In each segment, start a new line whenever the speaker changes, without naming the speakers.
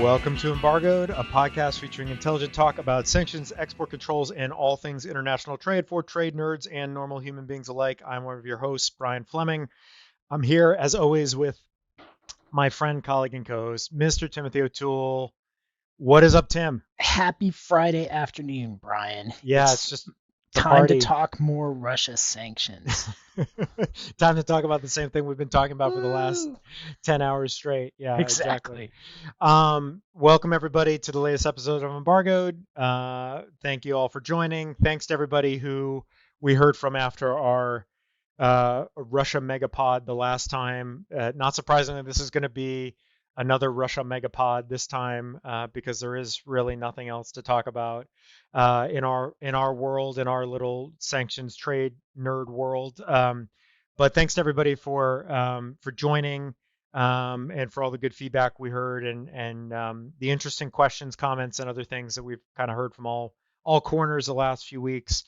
Welcome to Embargoed, a podcast featuring intelligent talk about sanctions, export controls, and all things international trade for trade nerds and normal human beings alike. I'm one of your hosts, Brian Fleming. I'm here, as always, with my friend, colleague, and co-host, Mr. Timothy O'Toole. What is up, Tim?
Happy Friday afternoon, Brian.
Yeah, it's just the
time
party.
to talk more Russia sanctions.
Time to talk about the same thing we've been talking about for the last 10 hours straight. Yeah, exactly. Welcome, everybody, to the latest episode of Embargoed. Thank you all for joining. Thanks to everybody who we heard from after our Russia megapod the last time. Not surprisingly, this is going to be another Russia megapod this time because there is really nothing else to talk about in our world, in our little sanctions trade nerd world. But thanks to everybody for joining and for all the good feedback we heard and the interesting questions, comments, and other things that we've kind of heard from all corners the last few weeks.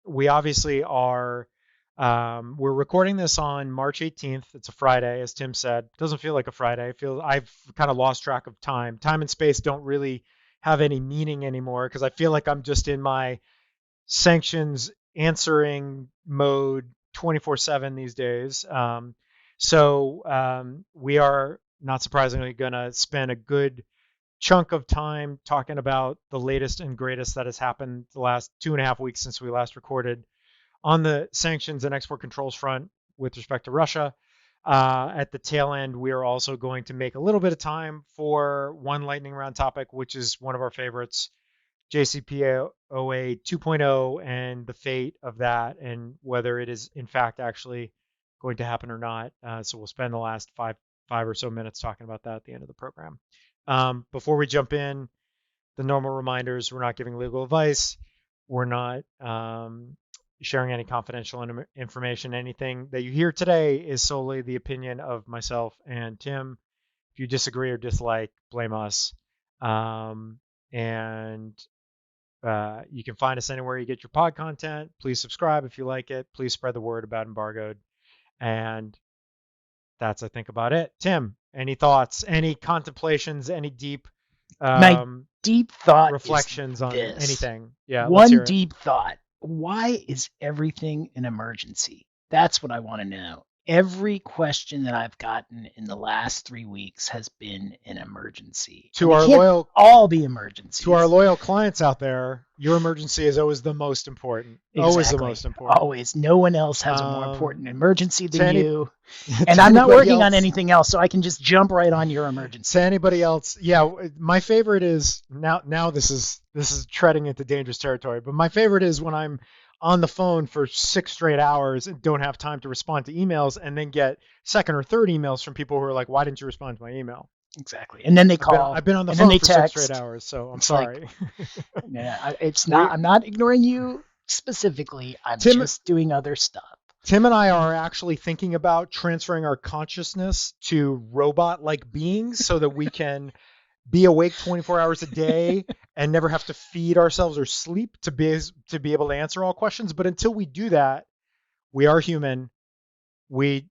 We obviously are. We're recording this on March 18th. It's a Friday, as Tim said. It doesn't feel like a Friday. I've kind of lost track of time. Time and space don't really have any meaning anymore because I feel like I'm just in my sanctions answering mode 24/7 these days. So we are, not surprisingly, going to spend a good chunk of time talking about the latest and greatest that has happened the last 2.5 weeks since we last recorded on the sanctions and export controls front with respect to Russia. At the tail end, we are also going to make a little bit of time for one lightning round topic, which is one of our favorites, JCPOA 2.0 and the fate of that and whether it is in fact actually going to happen or not. So we'll spend the last five or so minutes talking about that at the end of the program. Before we jump in, the normal reminders: we're not giving legal advice. We're not sharing any confidential information. Anything that you hear today is solely the opinion of myself and Tim. If you disagree or dislike, blame us. And you can find us anywhere you get your pod content. Please subscribe if you like it. Please spread the word about Embargoed. And that's, I think, about it. Tim, any thoughts, any contemplations, any deep
My deep thought
reflections on anything? Yeah,
one deep thought. Why is everything an emergency? That's what I want to know. Every question that I've gotten in the last 3 weeks has been an emergency.
To our loyal,
all be emergencies.
To our loyal clients out there, your emergency is always the most important.
Exactly.
Always the most important.
Always. No one else has a more important emergency than you.
And
I'm not working on anything else, so I can just jump right on your emergency.
To anybody else, yeah, my favorite is now this is treading into dangerous territory, but my favorite is when I'm on the phone for 6 straight hours and don't have time to respond to emails and then get second or third emails from people who are like, why didn't you respond to my email?
Exactly. And then they call.
I've been on the phone for 6 straight hours, so I'm sorry.
It's not. I'm not ignoring you specifically. I'm just doing other stuff.
Tim and I are actually thinking about transferring our consciousness to robot-like beings so that we can be awake 24 hours a day and never have to feed ourselves or sleep to be able to answer all questions. But until we do that, we are human. We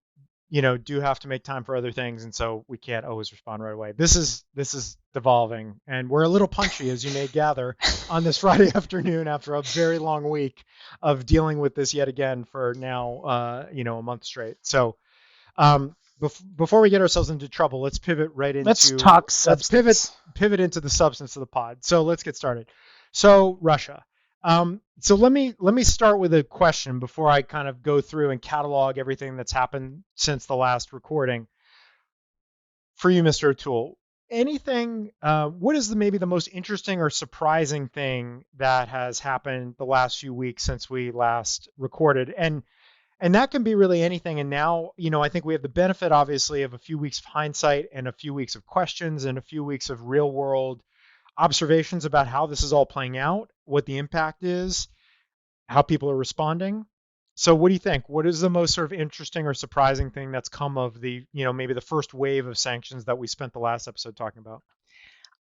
do have to make time for other things, and so we can't always respond right away. This is devolving, and we're a little punchy, as you may gather, on this Friday afternoon after a very long week of dealing with this yet again for now a month straight. So before we get ourselves into trouble, let's pivot right into
let's
pivot into the substance of the pod. So let's get started. So Russia. So let me start with a question before I kind of go through and catalog everything that's happened since the last recording. For you, Mr. O'Toole, anything, what is maybe the most interesting or surprising thing that has happened the last few weeks since we last recorded? And that can be really anything. And now, I think we have the benefit, obviously, of a few weeks of hindsight and a few weeks of questions and a few weeks of real world observations about how this is all playing out, what the impact is, how people are responding. So what do you think? What is the most sort of interesting or surprising thing that's come of the, maybe the first wave of sanctions that we spent the last episode talking about?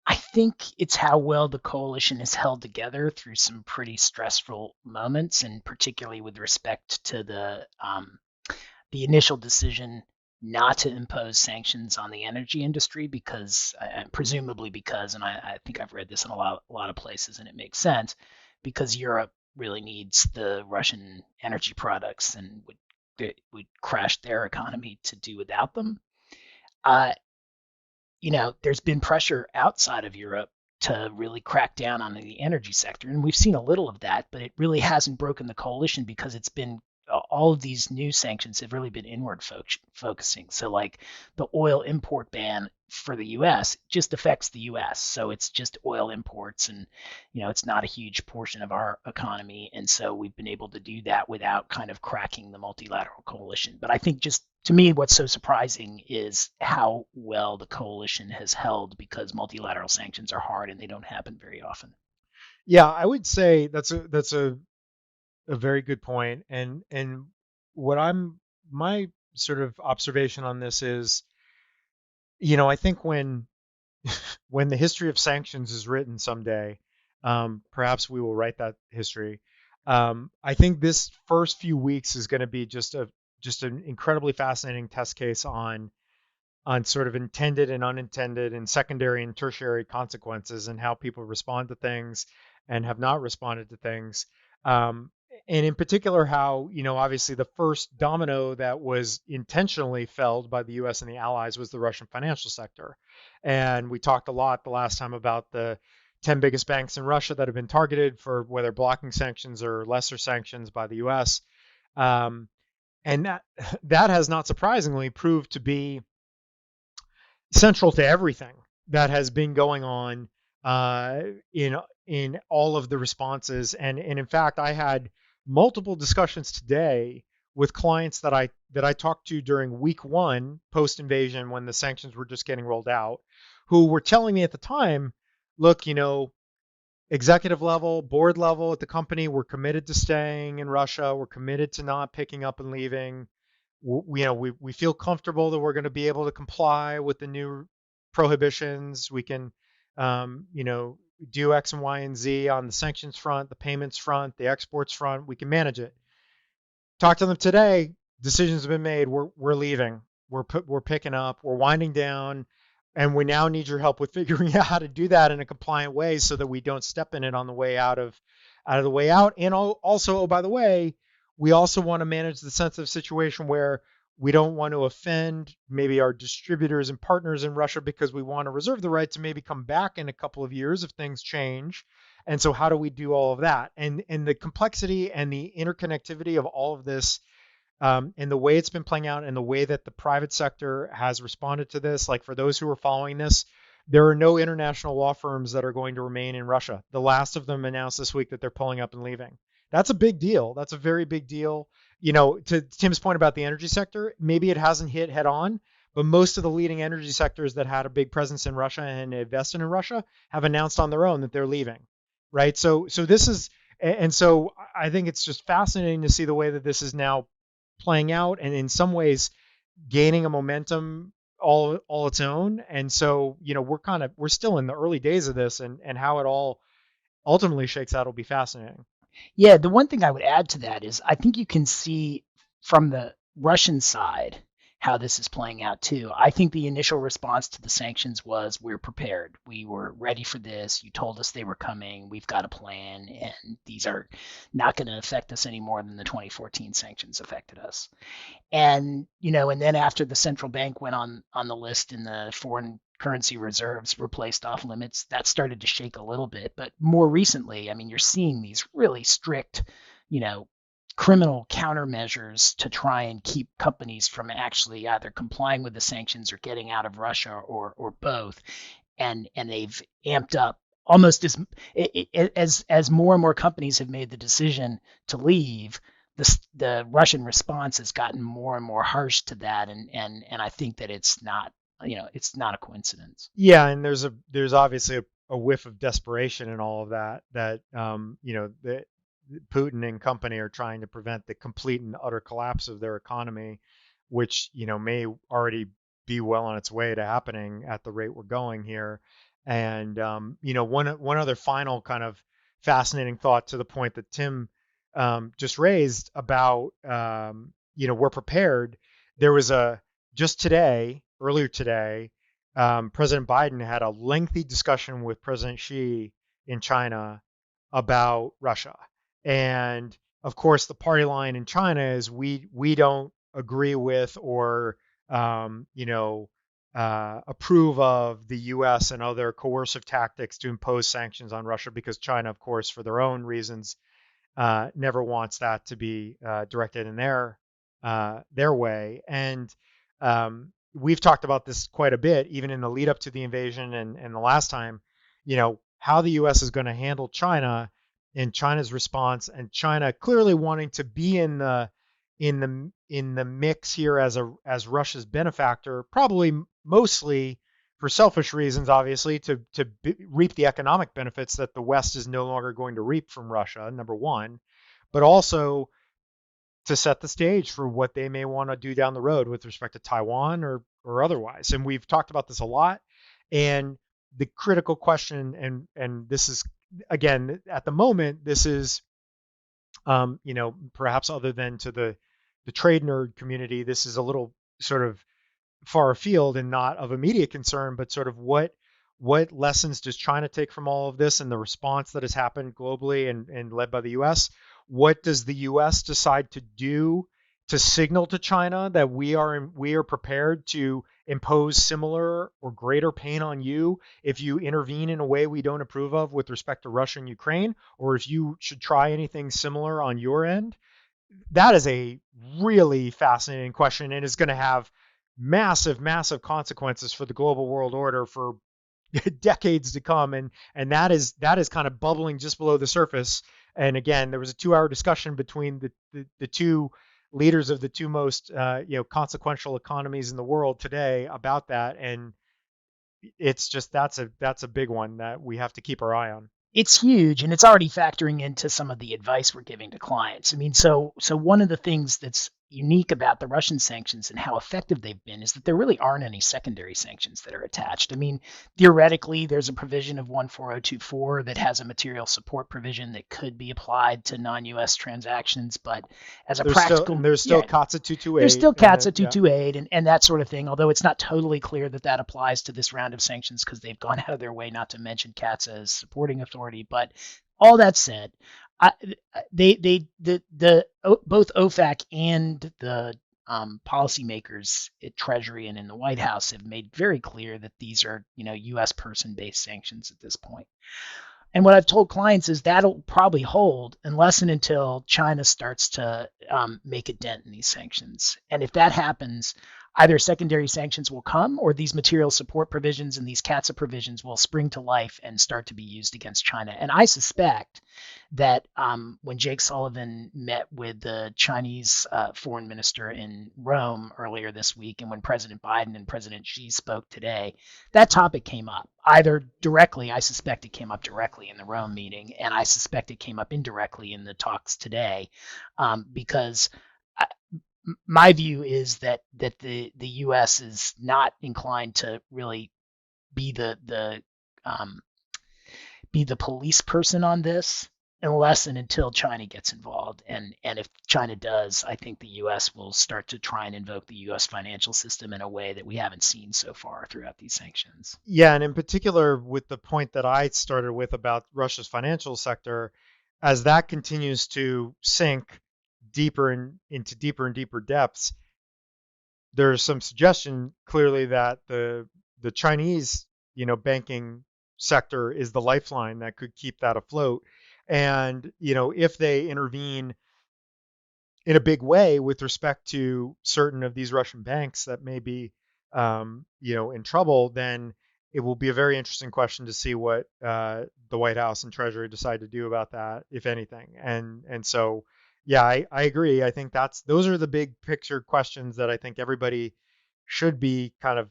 I think it's how well the coalition is held together through some pretty stressful moments, and particularly with respect to the initial decision not to impose sanctions on the energy industry presumably because, and I think I've read this in a lot of places, and it makes sense, because Europe really needs the Russian energy products and would crash their economy to do without them. Uh, there's been pressure outside of Europe to really crack down on the energy sector, and we've seen a little of that, but it really hasn't broken the coalition because it's been all of these new sanctions have really been inward focusing. So, like the oil import ban for the U.S. just affects the U.S. So it's just oil imports, and it's not a huge portion of our economy, and so we've been able to do that without kind of cracking the multilateral coalition. But I think just to me, what's so surprising is how well the coalition has held, because multilateral sanctions are hard and they don't happen very often.
Yeah, I would say that's a very good point. And what I'm my sort of observation on this is, I think when the history of sanctions is written someday, perhaps we will write that history. I think this first few weeks is going to be just an incredibly fascinating test case on sort of intended and unintended and secondary and tertiary consequences and how people respond to things and have not responded to things. Um, and in particular, how, obviously the first domino that was intentionally felled by the US and the Allies was the Russian financial sector. And we talked a lot the last time about the 10 biggest banks in Russia that have been targeted for whether blocking sanctions or lesser sanctions by the US. Um, and that has not surprisingly proved to be central to everything that has been going on uh, in in all of the responses. And in fact, I had multiple discussions today with clients that I talked to during week one post invasion, when the sanctions were just getting rolled out, who were telling me at the time, look, executive level, board level at the company, we're committed to staying in Russia. We're committed to not picking up and leaving. We feel comfortable that we're going to be able to comply with the new prohibitions. We can, do X and Y and Z on the sanctions front, the payments front, the exports front. We can manage it. Talk to them today. Decisions have been made. We're leaving. We're picking up. We're winding down, and we now need your help with figuring out how to do that in a compliant way so that we don't step in it on the way out of the way out. And also, oh, by the way, we also want to manage the sensitive situation where we don't want to offend maybe our distributors and partners in Russia, because we want to reserve the right to maybe come back in a couple of years if things change. And so how do we do all of that? And the complexity and the interconnectivity of all of this, and the way it's been playing out and the way that the private sector has responded to this. Like, for those who are following this, there are no international law firms that are going to remain in Russia. The last of them announced this week that they're pulling up and leaving. That's a big deal. That's a very big deal. To Tim's point about the energy sector, maybe it hasn't hit head on, but most of the leading energy sectors that had a big presence in Russia and invested in Russia have announced on their own that they're leaving, right? So this is, and so I think it's just fascinating to see the way that this is now playing out, and in some ways gaining a momentum all its own. And so, we're still in the early days of this, and how it all ultimately shakes out will be fascinating.
Yeah, the one thing I would add to that is I think you can see from the Russian side how this is playing out too. I think the initial response to the sanctions was, we're prepared. We were ready for this. You told us they were coming. We've got a plan, and these are not going to affect us any more than the 2014 sanctions affected us. And then after the central bank went on the list and the foreign currency reserves were placed off limits, that started to shake a little bit. But more recently, I mean, you're seeing these really strict, you know, criminal countermeasures to try and keep companies from actually either complying with the sanctions or getting out of Russia, or both. And they've amped up almost as more and more companies have made the decision to leave. The Russian response has gotten more and more harsh to that, and I think that it's not a coincidence.
Yeah, and there's obviously a whiff of desperation in all of that the Putin and company are trying to prevent the complete and utter collapse of their economy, which may already be well on its way to happening at the rate we're going here. And one other final kind of fascinating thought to the point that Tim just raised about we're prepared. There was just earlier today, President Biden had a lengthy discussion with President Xi in China about Russia. And of course, the party line in China is we don't agree with or approve of the U.S. and other coercive tactics to impose sanctions on Russia because China, of course, for their own reasons, never wants that to be directed in their way. And we've talked about this quite a bit, even in the lead up to the invasion and the last time, how the U.S. is going to handle China and China's response, and China clearly wanting to be in the mix here as Russia's benefactor, probably mostly for selfish reasons, obviously, to reap the economic benefits that the West is no longer going to reap from Russia, number one, but also to set the stage for what they may want to do down the road with respect to Taiwan or otherwise. And we've talked about this a lot. And the critical question, and this is again at the moment, this is perhaps other than to the trade nerd community, this is a little sort of far afield and not of immediate concern, but sort of what lessons does China take from all of this and the response that has happened globally and led by the US? What does the US decide to do to signal to China that we are prepared to impose similar or greater pain on you if you intervene in a way we don't approve of with respect to Russia and Ukraine, or if you should try anything similar on your end? That is a really fascinating question and is going to have massive, massive consequences for the global world order for decades to come. And that is kind of bubbling just below the surface. And again, there was a 2-hour discussion between the two leaders of the two most consequential economies in the world today about that. And it's just that's a big one that we have to keep our eye on.
It's huge, and it's already factoring into some of the advice we're giving to clients. I mean, so one of the things that's unique about the Russian sanctions and how effective they've been is that there really aren't any secondary sanctions that are attached. I mean, theoretically, there's a provision of 14024 that has a material support provision that could be applied to non-U.S. transactions, but as a
there's still CAATSA 228.
There's still CAATSA 228 and that sort of thing, although it's not totally clear that applies to this round of sanctions because they've gone out of their way not to mention CAATSA as supporting authority. But all that said, both OFAC and the policymakers at Treasury and in the White House have made very clear that these are, U.S. person-based sanctions at this point. And what I've told clients is that'll probably hold unless and until China starts to make a dent in these sanctions. And if that happens, either secondary sanctions will come or these material support provisions and these CAATSA provisions will spring to life and start to be used against China. And I suspect that when Jake Sullivan met with the Chinese foreign minister in Rome earlier this week, and when President Biden and President Xi spoke today, that topic came up. Either directly, I suspect it came up directly in the Rome meeting, and I suspect it came up indirectly in the talks today, because my view is that the U.S. is not inclined to really be the police person on this unless and until China gets involved. And if China does, I think the U.S. will start to try and invoke the U.S. financial system in a way that we haven't seen so far throughout these sanctions.
Yeah, and in particular with the point that I started with about Russia's financial sector, as that continues to sink into deeper and deeper depths, there's some suggestion clearly that the Chinese, banking sector is the lifeline that could keep that afloat. And, if they intervene in a big way with respect to certain of these Russian banks that may be, in trouble, then it will be a very interesting question to see what the White House and Treasury decide to do about that, if anything. And so, yeah, I agree. I think those are the big picture questions that I think everybody should be kind of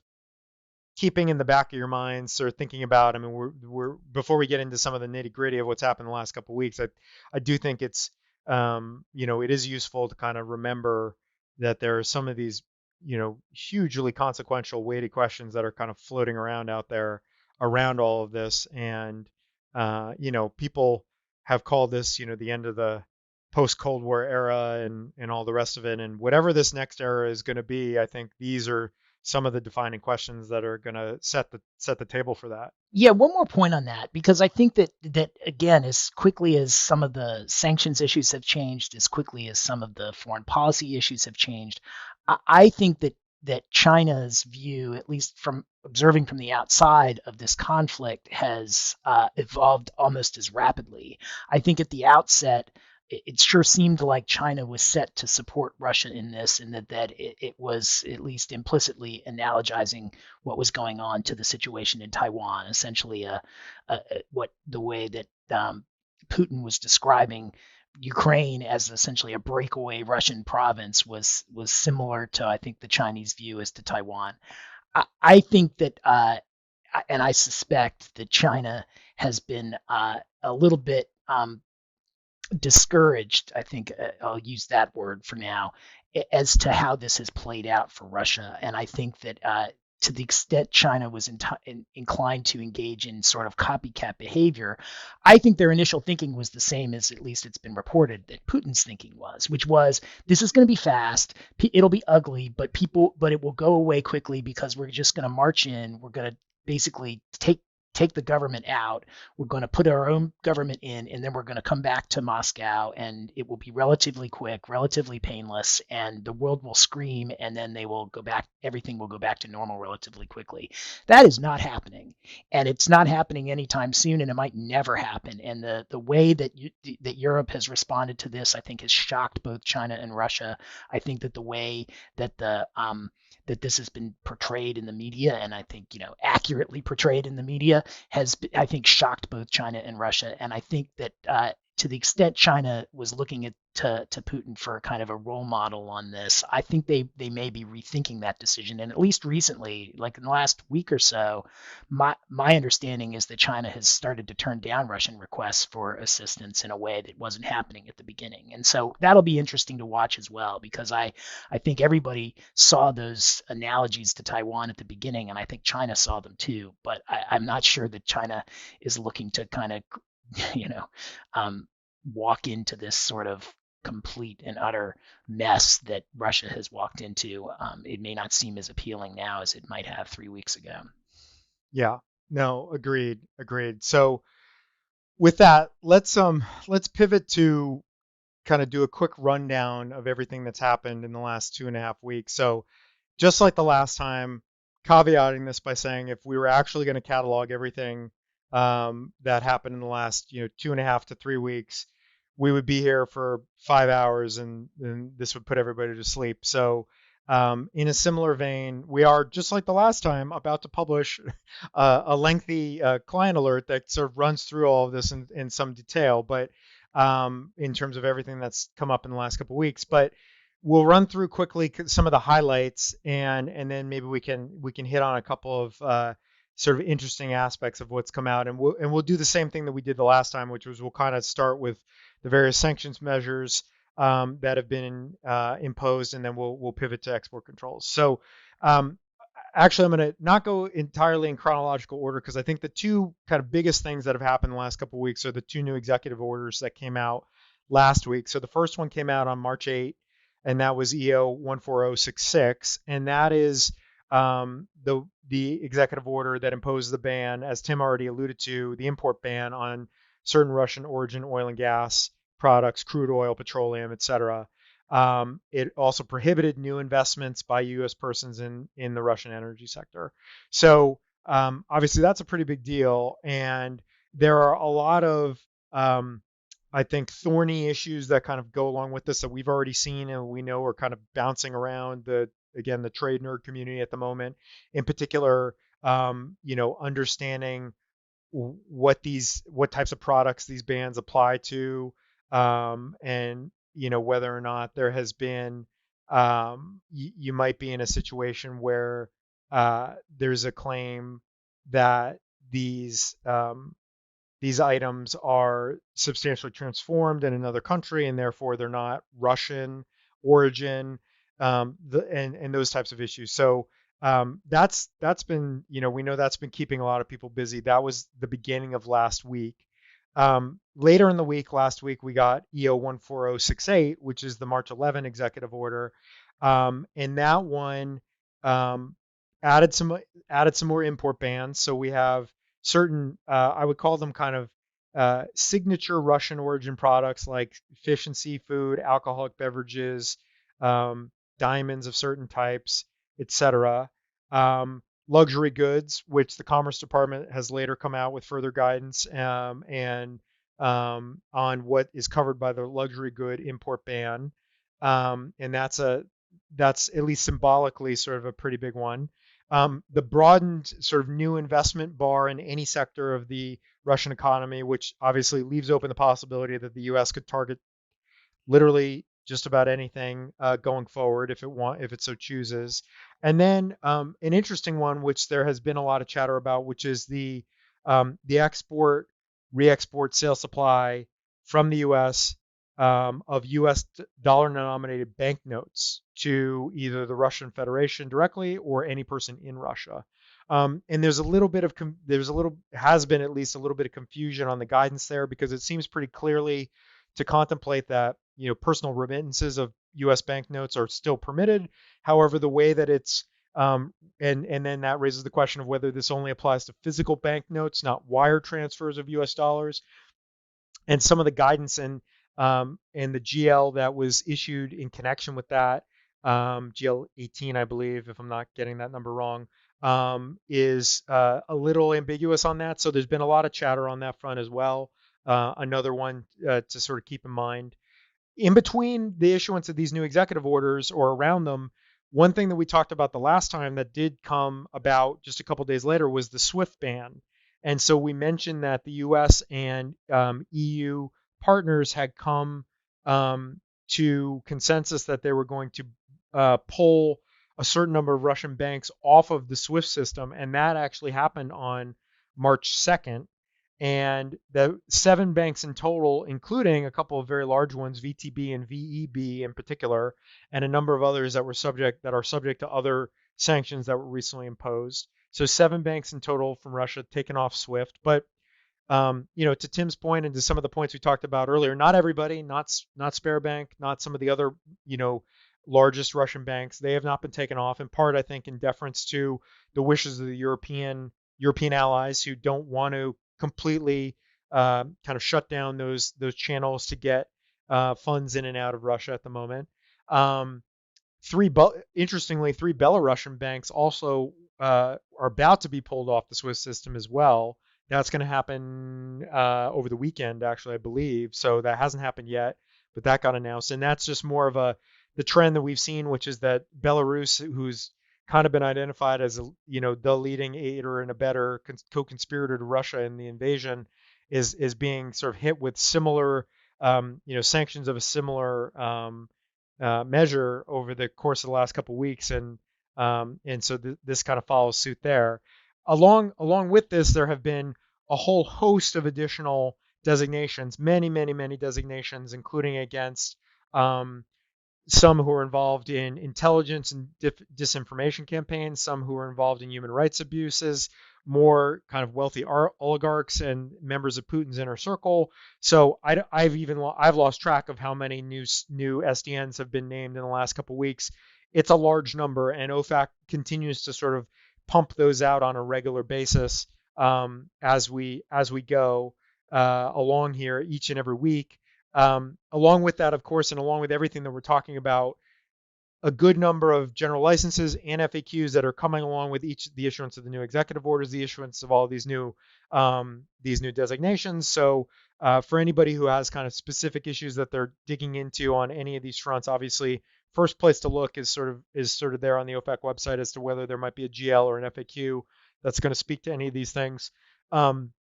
keeping in the back of your minds or thinking about. I mean, we're before we get into some of the nitty gritty of what's happened the last couple of weeks, I do think it's it is useful to kind of remember that there are some of these hugely consequential weighty questions that are kind of floating around out there around all of this. And people have called this the end of the post Cold War era and all the rest of it. And whatever this next era is going to be, I think these are some of the defining questions that are going to set the table for that.
Yeah, one more point on that, because I think that again, as quickly as some of the sanctions issues have changed, as quickly as some of the foreign policy issues have changed, I think that China's view, at least from observing from the outside of this conflict, has evolved almost as rapidly. I think at the outset, it sure seemed like China was set to support Russia in this, and that it was at least implicitly analogizing what was going on to the situation in Taiwan. Essentially, what the way that Putin was describing Ukraine as essentially a breakaway Russian province was similar to, I think, the Chinese view as to Taiwan. I think that, and I suspect that China has been a little bit discouraged, I think I'll use that word for now, as to how this has played out for Russia. And I think that to the extent China was inclined to engage in sort of copycat behavior, I think their initial thinking was the same as, at least it's been reported, that Putin's thinking was, which was, this is going to be fast, it'll be ugly, but it will go away quickly, because we're just going to march in, we're going to basically take the government out. We're going to put our own government in, and then we're going to come back to Moscow, and it will be relatively quick, relatively painless, and the world will scream, and then they will go back. Everything will go back to normal relatively quickly. That is not happening, and it's not happening anytime soon, and it might never happen. And the way that that Europe has responded to this, I think, has shocked both China and Russia. I think that the way that that this has been portrayed in the media, and I think, accurately portrayed in the media, has, I think, shocked both China and Russia. And I think that to the extent China was looking to Putin for kind of a role model on this, I think they may be rethinking that decision. And at least recently, like in the last week or so, my understanding is that China has started to turn down Russian requests for assistance in a way that wasn't happening at the beginning. And so that'll be interesting to watch as well, because I think everybody saw those analogies to Taiwan at the beginning, and I think China saw them too. But I'm not sure that China is looking to kind of, you know, walk into this sort of complete and utter mess that Russia has walked into. It may not seem as appealing now as it might have 3 weeks ago.
Yeah. No, agreed. So with that, let's pivot to kind of do a quick rundown of everything that's happened in the last 2.5 weeks. So just like the last time, caveating this by saying if we were actually going to catalog everything that happened in the last 2.5 to 3 weeks, we would be here for 5 hours, and this would put everybody to sleep. So in a similar vein, we are, just like the last time, about to publish a lengthy client alert that sort of runs through all of this in some detail, but in terms of everything that's come up in the last couple of weeks. But we'll run through quickly some of the highlights, and then maybe we can hit on a couple of sort of interesting aspects of what's come out, and we'll do the same thing that we did the last time, which was we'll kind of start with the various sanctions measures that have been imposed, and then we'll pivot to export controls. So um, actually, I'm going to not go entirely in chronological order, because I think the two kind of biggest things that have happened in the last couple of weeks are the two new executive orders that came out last week. So the first one came out on March 8th, and that was EO 14066, and that is the executive order that imposes the ban, as Tim already alluded to, the import ban on certain Russian origin oil and gas products, crude oil, petroleum, etc. It also prohibited new investments by U.S. persons in the Russian energy sector. So obviously that's a pretty big deal, and there are a lot of I think thorny issues that kind of go along with this that we've already seen and we know are kind of bouncing around the trade nerd community at the moment. In particular, understanding what types of products these bans apply to, and whether or not there has been you might be in a situation where there's a claim that these items are substantially transformed in another country and therefore they're not Russian origin, and those types of issues. So that's been, we know that's been keeping a lot of people busy. That was the beginning of last week. Later in the week, last week, we got EO 14068, which is the March 11 executive order. And that one um, added some more import bans. So we have certain, I would call them kind of signature Russian origin products like fish and seafood, alcoholic beverages, um, diamonds of certain types, etc. Luxury goods, which the Commerce Department has later come out with further guidance and on what is covered by the luxury good import ban, and that's at least symbolically sort of a pretty big one. The broadened sort of new investment bar in any sector of the Russian economy, which obviously leaves open the possibility that the U.S. could target literally just about anything going forward if it so chooses. And then an interesting one, which there has been a lot of chatter about, which is the export, re-export sale supply from the U.S. Of U.S. dollar-denominated banknotes to either the Russian Federation directly or any person in Russia. And there's a little bit of has been at least a little bit of confusion on the guidance there because it seems pretty clearly to contemplate that personal remittances of U.S. banknotes are still permitted. However, the way that it's and then that raises the question of whether this only applies to physical banknotes, not wire transfers of U.S. dollars. And some of the guidance and the GL that was issued in connection with that, GL 18, I believe, if I'm not getting that number wrong, is a little ambiguous on that. So there's been a lot of chatter on that front as well. Another one to sort of keep in mind in between the issuance of these new executive orders or around them, one thing that we talked about the last time that did come about just a couple days later was the SWIFT ban. And so we mentioned that the US and EU partners had come to consensus that they were going to pull a certain number of Russian banks off of the SWIFT system. And that actually happened on March 2nd. And the 7 banks in total, including a couple of very large ones, VTB and VEB in particular, and a number of others that are subject to other sanctions that were recently imposed. So 7 banks in total from Russia taken off SWIFT. But to Tim's point and to some of the points we talked about earlier, not everybody, not Sberbank, not some of the other largest Russian banks, they have not been taken off. In part, I think, in deference to the wishes of the European allies who don't want to completely kind of shut down those channels to get funds in and out of Russia at the moment. Interestingly, 3 Belarusian banks also are about to be pulled off the Swiss system as well. That's going to happen over the weekend, actually, I believe. So that hasn't happened yet, but that got announced, and that's just more of the trend that we've seen, which is that Belarus, who's kind of been identified as the leading aider and abettor, co-conspirator to Russia in the invasion, is being sort of hit with similar sanctions of a similar measure over the course of the last couple of weeks, and so this kind of follows suit there. Along with this, there have been a whole host of additional designations, many designations, including against some who are involved in intelligence and disinformation campaigns, some who are involved in human rights abuses, more kind of wealthy oligarchs and members of Putin's inner circle. So I've lost track of how many new SDNs have been named in the last couple of weeks. It's a large number, and OFAC continues to sort of pump those out on a regular basis as we go along here each and every week. Along with that, of course, and along with everything that we're talking about, a good number of general licenses and FAQs that are coming along with the issuance of the new executive orders, the issuance of all these new designations. So for anybody who has kind of specific issues that they're digging into on any of these fronts, obviously, first place to look is sort of there on the OFAC website as to whether there might be a GL or an FAQ that's going to speak to any of these things. And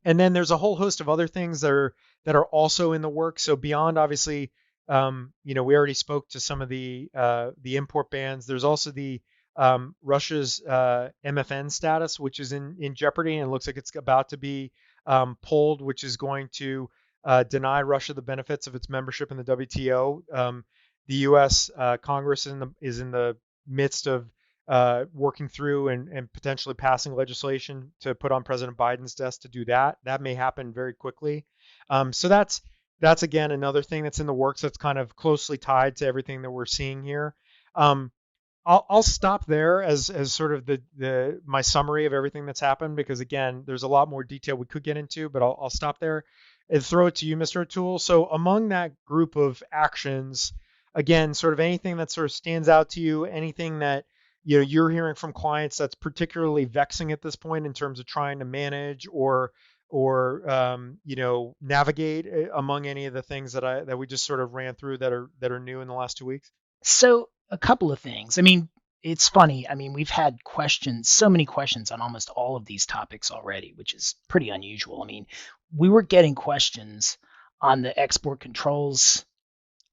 then there's a whole host of other things that are also in the works. So beyond, obviously, we already spoke to some of the import bans. There's also the Russia's MFN status, which is in jeopardy, and it looks like it's about to be pulled, which is going to deny Russia the benefits of its membership in the WTO. The U.S. Congress is in the midst of working through and potentially passing legislation to put on President Biden's desk to do that. That may happen very quickly. So that's again another thing that's in the works that's kind of closely tied to everything that we're seeing here. Um, I'll stop there as sort of the my summary of everything that's happened, because again, there's a lot more detail we could get into, but I'll stop there and throw it to you, Mr. O'Toole. So among that group of actions, again, sort of anything that sort of stands out to you, anything that you're hearing from clients that's particularly vexing at this point in terms of trying to manage or navigate among any of the things that we just sort of ran through that are new in the last 2 weeks.
So a couple of things. I mean, it's funny. I mean, we've had questions, so many questions on almost all of these topics already, which is pretty unusual. I mean, we were getting questions on the export controls,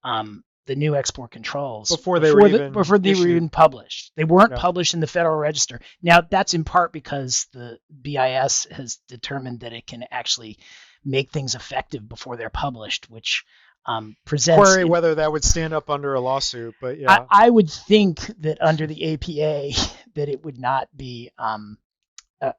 the new export controls
before they were
even published. They weren't
Yeah.
published in the Federal Register. Now, that's in part because the BIS has determined that it can actually make things effective before they're published, which presents
Query whether that would stand up under a lawsuit, but yeah.
I would think that under the APA that it would not be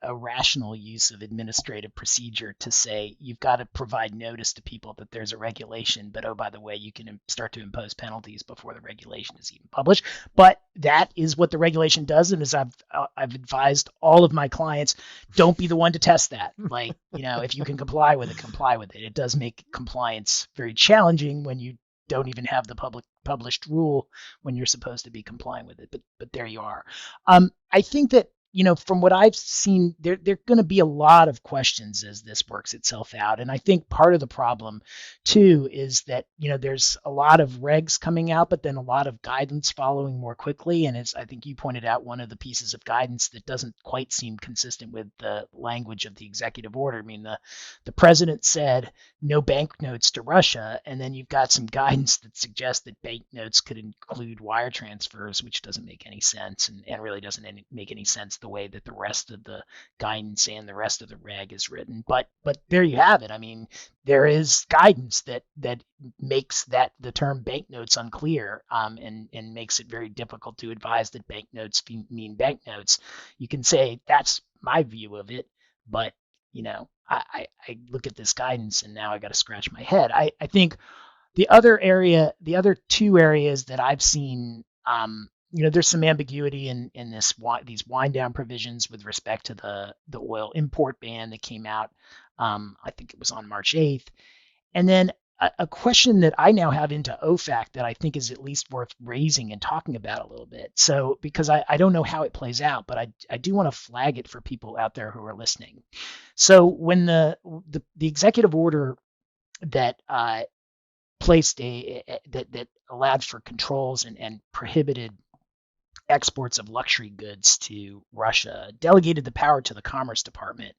a rational use of administrative procedure to say you've got to provide notice to people that there's a regulation, but oh, by the way, you can start to impose penalties before the regulation is even published. But that is what the regulation does, and as I've advised all of my clients, don't be the one to test that. Like, if you can comply with it, comply with it. It does make compliance very challenging when you don't even have the published rule when you're supposed to be complying with it. But there you are. I think that from what I've seen, there are going to be a lot of questions as this works itself out. And I think part of the problem, too, is that, there's a lot of regs coming out, but then a lot of guidance following more quickly. And I think you pointed out one of the pieces of guidance that doesn't quite seem consistent with the language of the executive order. I mean, the president said no banknotes to Russia, and then you've got some guidance that suggests that banknotes could include wire transfers, which doesn't make any sense and really doesn't make any sense the way that the rest of the guidance and the rest of the reg is written. But there you have it. I mean, there is guidance that makes the term banknotes unclear, and makes it very difficult to advise that banknotes mean banknotes. You can say that's my view of it, but I look at this guidance and now I got to scratch my head. I think the other two areas that I've seen, there's some ambiguity in these wind down provisions with respect to the oil import ban that came out. I think it was on March 8th. And then a question that I now have into OFAC that I think is at least worth raising and talking about a little bit. So, because I don't know how it plays out, but I do want to flag it for people out there who are listening. So when the executive order that placed that allowed for controls and prohibited exports of luxury goods to Russia, delegated the power to the Commerce Department.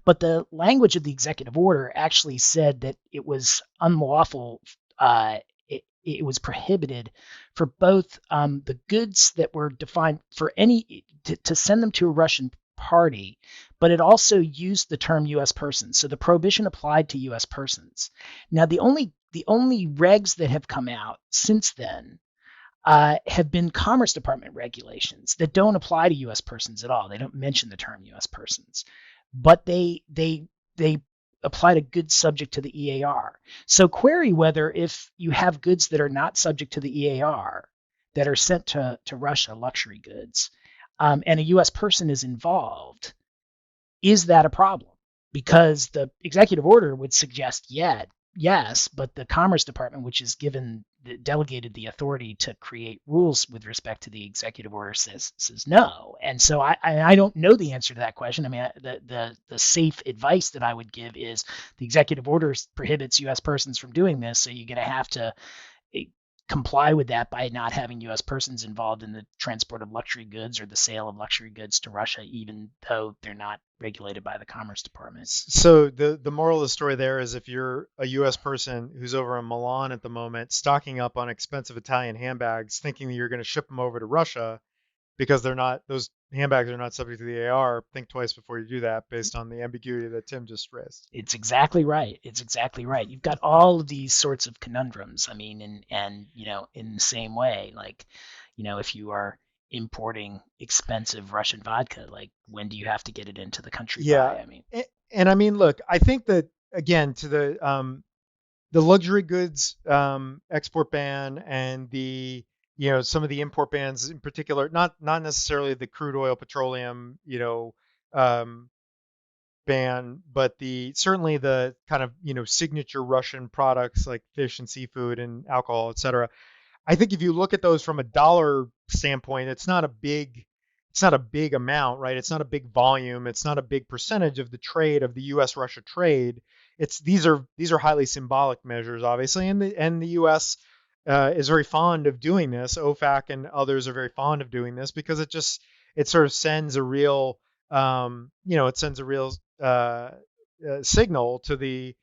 But the language of the executive order actually said that it was unlawful, it was prohibited for both the goods that were defined for any to send them to a Russian party, but it also used the term U.S. persons. So the prohibition applied to U.S. persons. Now, the only regs that have come out since then have been Commerce Department regulations that don't apply to U.S. persons at all. They don't mention the term U.S. persons, but they apply to goods subject to the EAR. So query whether if you have goods that are not subject to the EAR that are sent to Russia, luxury goods, and a U.S. person is involved, is that a problem? Because the executive order would suggest yes, but the Commerce Department, which is delegated the authority to create rules with respect to the executive order, says no. And so I don't know the answer to that question. I mean, the safe advice that I would give is the executive order prohibits U.S. persons from doing this, so you're going to have to comply with that by not having U.S. persons involved in the transport of luxury goods or the sale of luxury goods to Russia, even though they're not regulated by the Commerce Department.
So the moral of the story there is if you're a U.S. person who's over in Milan at the moment, stocking up on expensive Italian handbags, thinking that you're going to ship them over to Russia because those handbags are not subject to the AR, think twice before you do that based on the ambiguity that Tim just raised.
It's exactly right. You've got all of these sorts of conundrums. I mean, and in the same way, like, if you are importing expensive Russian vodka? Like, when do you have to get it into the country
Yeah.
by? I mean,
And I mean, look, I think that again, to the luxury goods export ban and the some of the import bans in particular, not necessarily the crude oil petroleum um, ban, but the certainly the kind of signature Russian products like fish and seafood and alcohol, etc. I think if you look at those from a dollar standpoint, it's not a big amount, right? It's not a big volume. It's not a big percentage of the trade of the U.S. Russia trade. It's these are highly symbolic measures, obviously, and the U.S. Is very fond of doing this. OFAC and others are very fond of doing this because it sort of sends a real it sends a real signal to the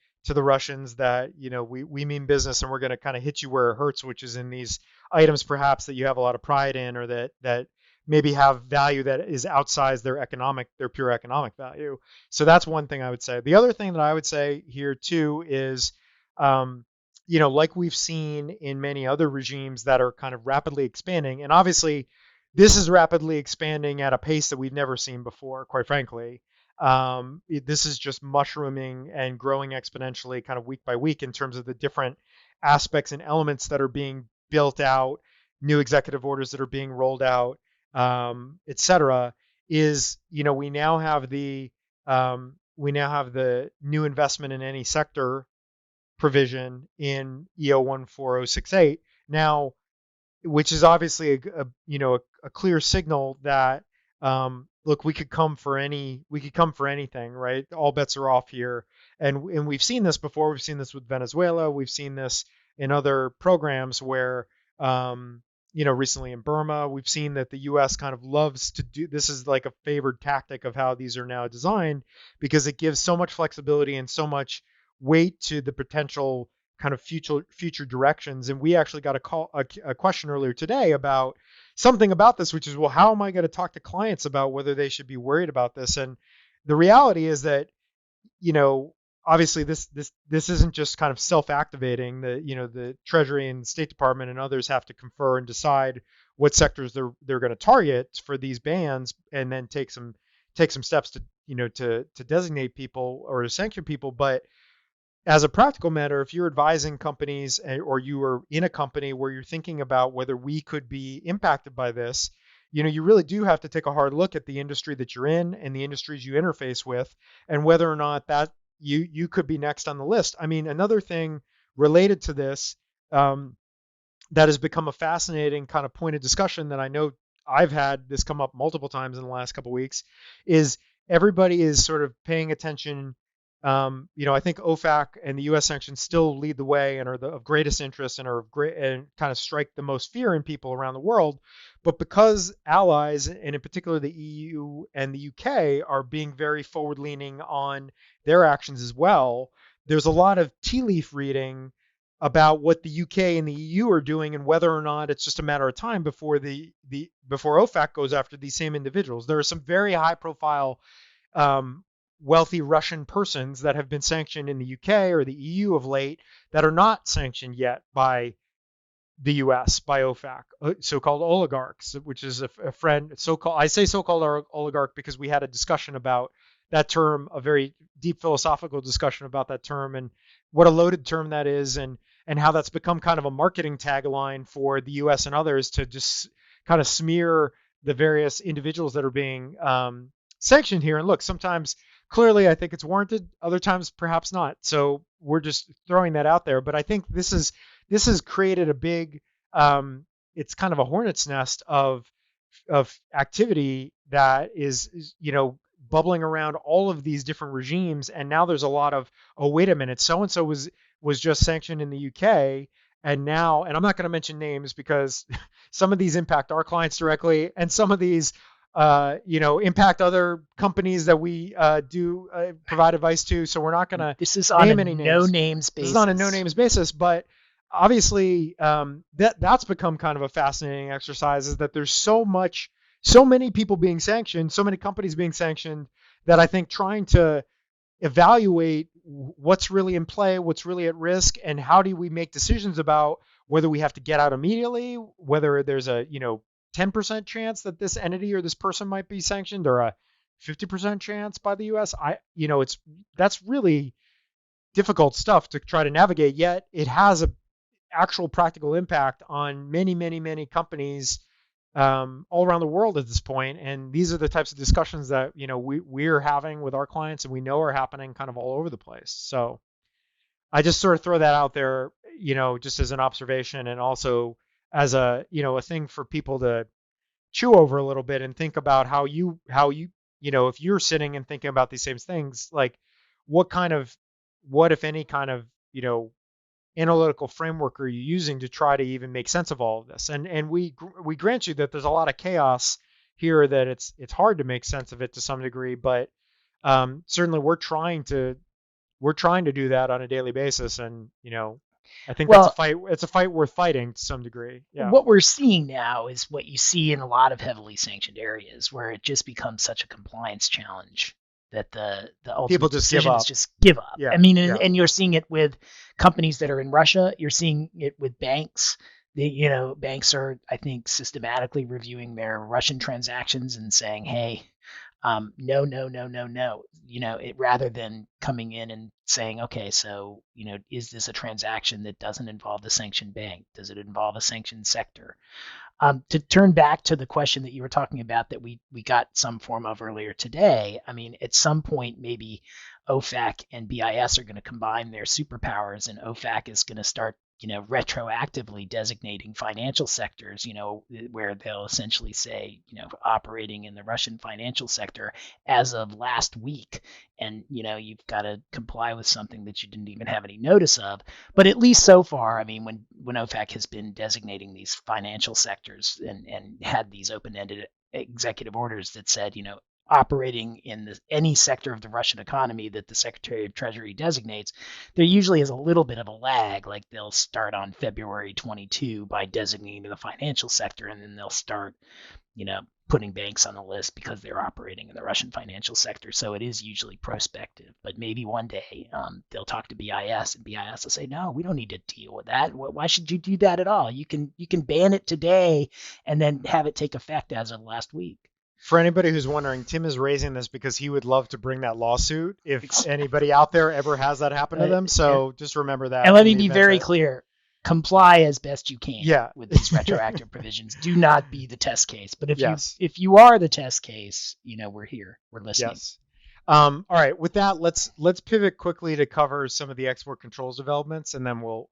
Russians that we mean business and we're going to kind of hit you where it hurts, which is in these items perhaps that you have a lot of pride in or that maybe have value that is outsized their pure economic value. So that's one thing I would say. The other thing that I would say here too is like we've seen in many other regimes that are kind of rapidly expanding, and obviously this is rapidly expanding at a pace that we've never seen before, quite frankly. This is just mushrooming and growing exponentially kind of week by week in terms of the different aspects and elements that are being built out, new executive orders that are being rolled out, et cetera. Is we now have the new investment in any sector provision in EO 14068 now, which is obviously a clear signal that look, we could come for anything, right? All bets are off here, and we've seen this before. We've seen this with Venezuela. We've seen this in other programs where recently in Burma, we've seen that the U.S. kind of loves to do this. Is like a favored tactic of how these are now designed because it gives so much flexibility and so much weight to the potential kind of future directions. And we actually got a question earlier today about something about this, which is, well, how am I going to talk to clients about whether they should be worried about this? And the reality is that obviously this isn't just kind of self-activating. The Treasury and State Department and others have to confer and decide what sectors they're going to target for these bans, and then take some steps to to designate people or to sanction people. But as a practical matter, if you're advising companies or you are in a company where you're thinking about whether we could be impacted by this, you really do have to take a hard look at the industry that you're in and the industries you interface with, and whether or not that you could be next on the list. I mean, another thing related to this that has become a fascinating kind of point of discussion that I know I've had this come up multiple times in the last couple of weeks is everybody is sort of paying attention. I think OFAC and the U.S. sanctions still lead the way and are of greatest interest and are of great and kind of strike the most fear in people around the world. But because allies, and in particular the EU and the UK, are being very forward-leaning on their actions as well, there's a lot of tea leaf reading about what the UK and the EU are doing and whether or not it's just a matter of time before before OFAC goes after these same individuals. There are some very high-profile wealthy Russian persons that have been sanctioned in the UK or the EU of late that are not sanctioned yet by the U.S. by OFAC, so-called oligarchs, which is a friend. I say so-called oligarch because we had a discussion about that term, a very deep philosophical discussion about that term and what a loaded term that is, and how that's become kind of a marketing tagline for the U.S. and others to just kind of smear the various individuals that are being sanctioned here. And look, sometimes clearly I think it's warranted, other times perhaps not. So we're just throwing that out there. But I think this has created a big it's kind of a hornet's nest of activity that is bubbling around all of these different regimes. And now there's a lot of, oh, wait a minute, so and so was just sanctioned in the UK, and now, and I'm not going to mention names because some of these impact our clients directly, and some of these impact other companies that we do provide advice to. So we're not going to
this is on
name
a
any
no
names.
names basis.
This is on a no names basis, but obviously that's become kind of a fascinating exercise. Is that there's so many people being sanctioned, so many companies being sanctioned, that I think trying to evaluate what's really in play, what's really at risk, and how do we make decisions about whether we have to get out immediately, whether there's a 10% chance that this entity or this person might be sanctioned, or a 50% chance by the US. That's really difficult stuff to try to navigate, yet it has a actual practical impact on many, many, many companies all around the world at this point. And these are the types of discussions that, we're having with our clients, and we know are happening kind of all over the place. So I just sort of throw that out there, just as an observation, and also as a thing for people to chew over a little bit and think about how if you're sitting and thinking about these same things, like what if any kind of, analytical framework are you using to try to even make sense of all of this? And we grant you that there's a lot of chaos here, that it's hard to make sense of it to some degree, but certainly we're trying to do that on a daily basis, and I think that's a fight. It's a fight worth fighting to some degree. Yeah.
What we're seeing now is what you see in a lot of heavily sanctioned areas, where it just becomes such a compliance challenge that the ultimate
people just
decisions just give up.
Yeah.
I mean, and you're seeing it with companies that are in Russia. You're seeing it with banks. Banks are, I think, systematically reviewing their Russian transactions and saying, hey, no, no, no, no, no. Rather than coming in and saying, okay, so, is this a transaction that doesn't involve the sanctioned bank? Does it involve a sanctioned sector? To turn back to the question that you were talking about that we got some form of earlier today, I mean, at some point, maybe OFAC and BIS are going to combine their superpowers, and OFAC is going to start, retroactively designating financial sectors, where they'll essentially say, operating in the Russian financial sector as of last week. And, you've got to comply with something that you didn't even have any notice of. But at least so far, I mean, when OFAC has been designating these financial sectors and had these open-ended executive orders that said, operating in any sector of the Russian economy that the Secretary of Treasury designates, there usually is a little bit of a lag. Like they'll start on February 22 by designating the financial sector, and then they'll start, putting banks on the list because they're operating in the Russian financial sector. So it is usually prospective. But maybe one day they'll talk to BIS, and BIS will say, no, we don't need to deal with that. Why should you do that at all? You can ban it today and then have it take effect as of last week.
For anybody who's wondering, Tim is raising this because he would love to bring that lawsuit if anybody out there ever has that happen to them. So just remember that.
And let me be very clear. Comply as best you can with these retroactive provisions. Do not be the test case. But if you are the test case, we're here. We're listening.
Yes. All right. With that, let's pivot quickly to cover some of the export controls developments, and then we'll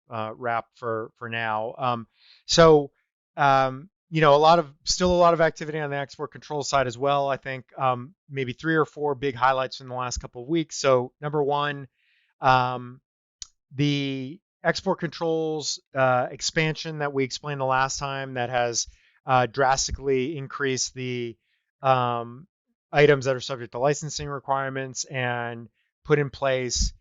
wrap for now. Still a lot of activity on the export control side as well. I think maybe 3 or 4 big highlights from the last couple of weeks. So number one, the export controls expansion that we explained the last time, that has drastically increased the items that are subject to licensing requirements and put in place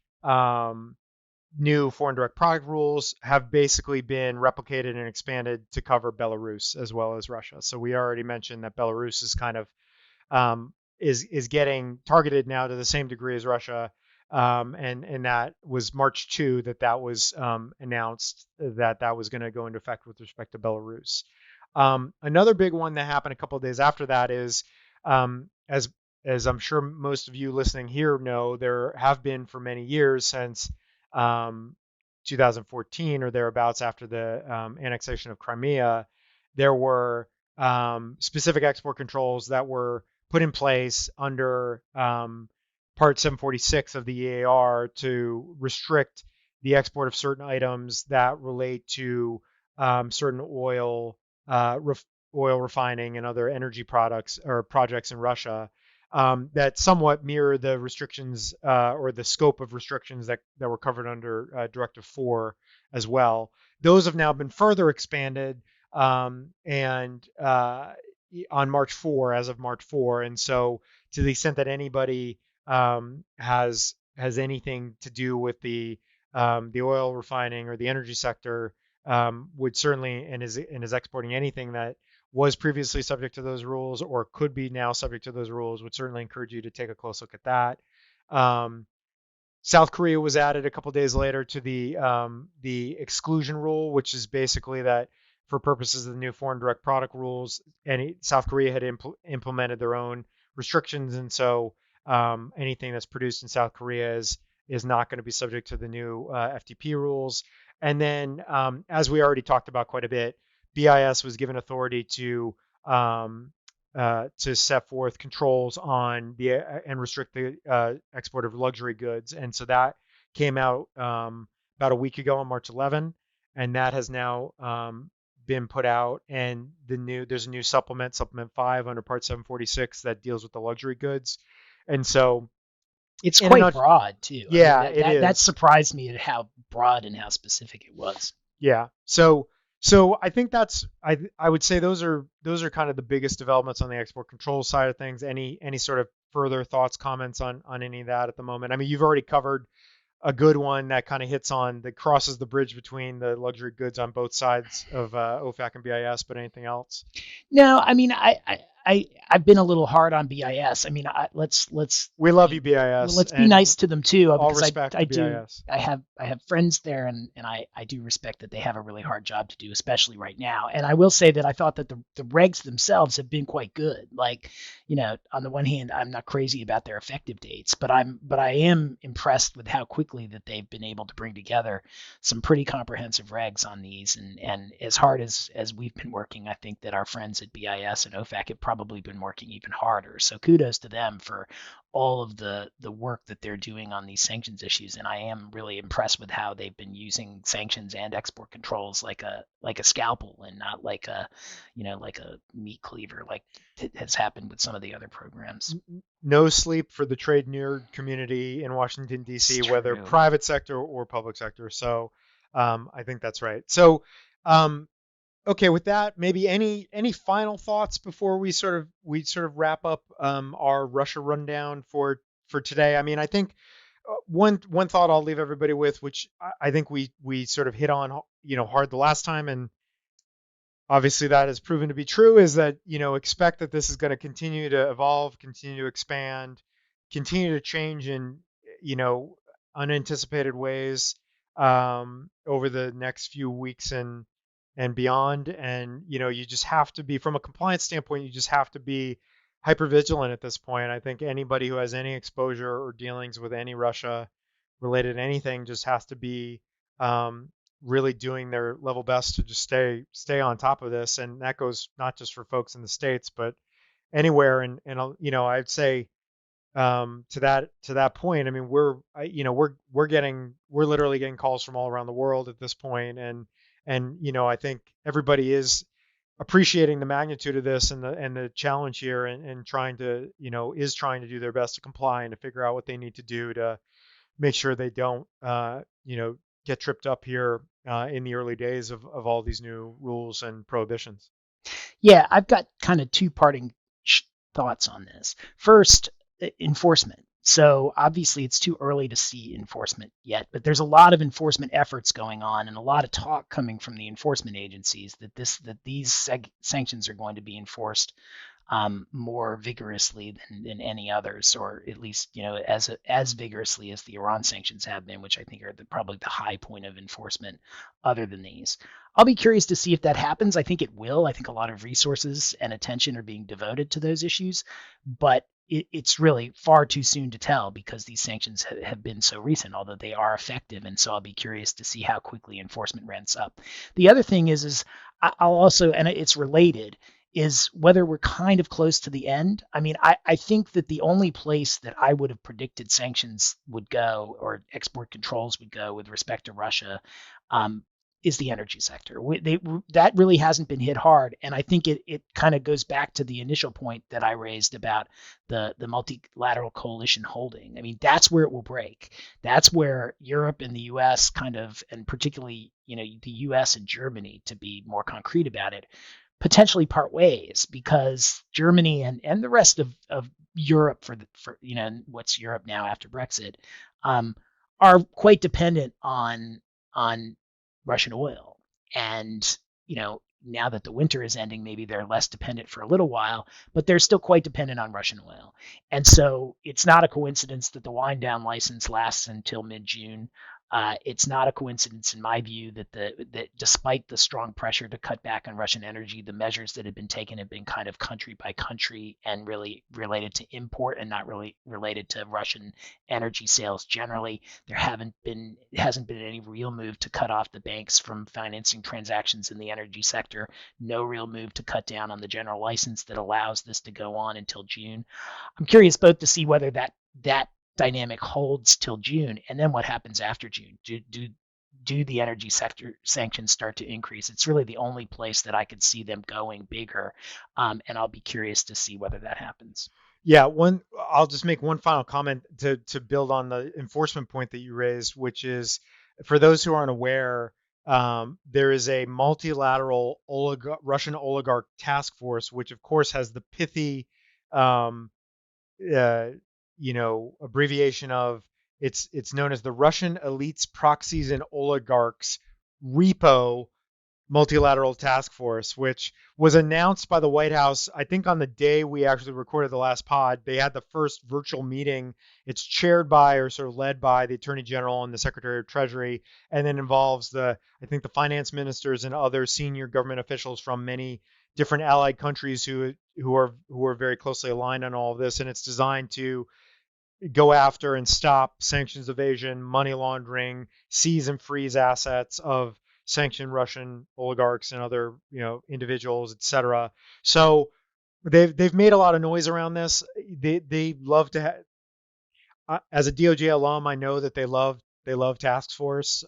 new foreign direct product rules, have basically been replicated and expanded to cover Belarus as well as Russia. So we already mentioned that Belarus is kind of is getting targeted now to the same degree as Russia, and that was March 2 that was announced that was going to go into effect with respect to Belarus. Another big one that happened a couple of days after that is, as I'm sure most of you listening here know, there have been for many years since 2014 or thereabouts, after the annexation of Crimea, there were specific export controls that were put in place under Part 746 of the EAR to restrict the export of certain items that relate to certain oil refining and other energy products or projects in Russia. That somewhat mirror the restrictions or the scope of restrictions that were covered under Directive 4 as well. Those have now been further expanded and on March 4, as of March 4. And so to the extent that anybody has anything to do with the oil refining or the energy sector, would certainly, and is exporting anything that was previously subject to those rules or could be now subject to those rules, would certainly encourage you to take a close look at that. South Korea was added a couple days later to the exclusion rule, which is basically that for purposes of the new foreign direct product rules. And South Korea had implemented their own restrictions, and so anything that's produced in South Korea is not going to be subject to the new FTP rules. And then, as we already talked about quite a bit, BIS was given authority to set forth controls on the and restrict the export of luxury goods. And so that came out about a week ago on March 11, and that has now been put out. And there's a new supplement 5 under Part 746 that deals with the luxury goods. And so
it's quite broad too.
Yeah, I mean,
that surprised me at how broad and how specific it was.
Yeah. So I think I would say those are kind of the biggest developments on the export control side of things. Any sort of further thoughts, comments on any of that at the moment? I mean, you've already covered a good one that kind of hits on that crosses the bridge between the luxury goods on both sides of OFAC and BIS, but anything else?
No, I mean, I've been a little hard on BIS. I mean, let's
we love you, BIS.
Let's be nice to them too,
all
because
respect
I
to
do.
BIS.
I have friends there, and I do respect that they have a really hard job to do, especially right now. And I will say that I thought that the regs themselves have been quite good. Like, on the one hand, I'm not crazy about their effective dates, but I am impressed with how quickly that they've been able to bring together some pretty comprehensive regs on these. And as hard as we've been working, I think that our friends at BIS and OFAC have probably been working even harder. So kudos to them for all of the work that they're doing on these sanctions issues. And I am really impressed with how they've been using sanctions and export controls like a scalpel, and not like a meat cleaver like has happened with some of the other programs.
No sleep for the trade nerd community in Washington, D.C., whether private sector or public sector. So I think that's right. So okay, with that, maybe any final thoughts before we sort of wrap up our Russia rundown for today? I mean, I think one thought I'll leave everybody with, which I think we sort of hit on hard the last time, and obviously that has proven to be true, is that expect that this is going to continue to evolve, continue to expand, continue to change in unanticipated ways over the next few weeks and beyond. And you just have to be, from a compliance standpoint, you just have to be hyper vigilant at this point. I think anybody who has any exposure or dealings with any Russia related anything just has to be really doing their level best to just stay on top of this. And that goes not just for folks in the States, but anywhere. And I'd say to that point, I mean, we're literally getting calls from all around the world at this point. And I think everybody is appreciating the magnitude of this and the challenge here, and trying to do their best to comply and to figure out what they need to do to make sure they don't get tripped up here in the early days of all these new rules and prohibitions.
Yeah, I've got kind of two parting thoughts on this. First, enforcement. So obviously it's too early to see enforcement yet, but there's a lot of enforcement efforts going on and a lot of talk coming from the enforcement agencies that these sanctions are going to be enforced more vigorously than any others, or at least as vigorously as the Iran sanctions have been, which I think are probably the high point of enforcement other than these. I'll be curious to see if that happens. I think it will. I think a lot of resources and attention are being devoted to those issues, but it's really far too soon to tell because these sanctions have been so recent, although they are effective. And so I'll be curious to see how quickly enforcement ramps up. The other thing is I'll also, and it's related, is whether we're kind of close to the end. I mean, I think that the only place that I would have predicted sanctions would go, or export controls would go with respect to Russia, is the energy sector. That really hasn't been hit hard. And I think it kind of goes back to the initial point that I raised about the multilateral coalition holding. I mean, that's where it will break. That's where Europe and the US and particularly, the US and Germany, to be more concrete about it, potentially part ways, because Germany and the rest of Europe, for what's Europe now after Brexit, are quite dependent on Russian oil. And now that the winter is ending, maybe they're less dependent for a little while, but they're still quite dependent on Russian oil. And so it's not a coincidence that the wind down license lasts until mid-June. It's not a coincidence, in my view, that despite the strong pressure to cut back on Russian energy, the measures that have been taken have been kind of country by country and really related to import and not really related to Russian energy sales generally. There hasn't been any real move to cut off the banks from financing transactions in the energy sector. No real move to cut down on the general license that allows this to go on until June. I'm curious both to see whether that dynamic holds till June, and then what happens after June. Do the energy sector sanctions start to increase? It's really the only place that I could see them going bigger, and I'll be curious to see whether that happens.
Yeah, I'll just make one final comment to build on the enforcement point that you raised, which is for those who aren't aware, there is a multilateral Russian oligarch task force, which of course has the pithy, um, uh, abbreviation of it's known as the Russian Elites, Proxies, and Oligarchs Repo multilateral task force, which was announced by the White House, I think on the day we actually recorded the last pod. They had the first virtual meeting. It's chaired by or sort of led by the Attorney General and the Secretary of Treasury, and then involves I think the finance ministers and other senior government officials from many different allied countries who are very closely aligned on all of this. And it's designed to go after and stop sanctions evasion, money laundering, seize and freeze assets of sanctioned Russian oligarchs and other individuals, etc. So they've made a lot of noise around this. They love to as a DOJ alum, I know that they love task forces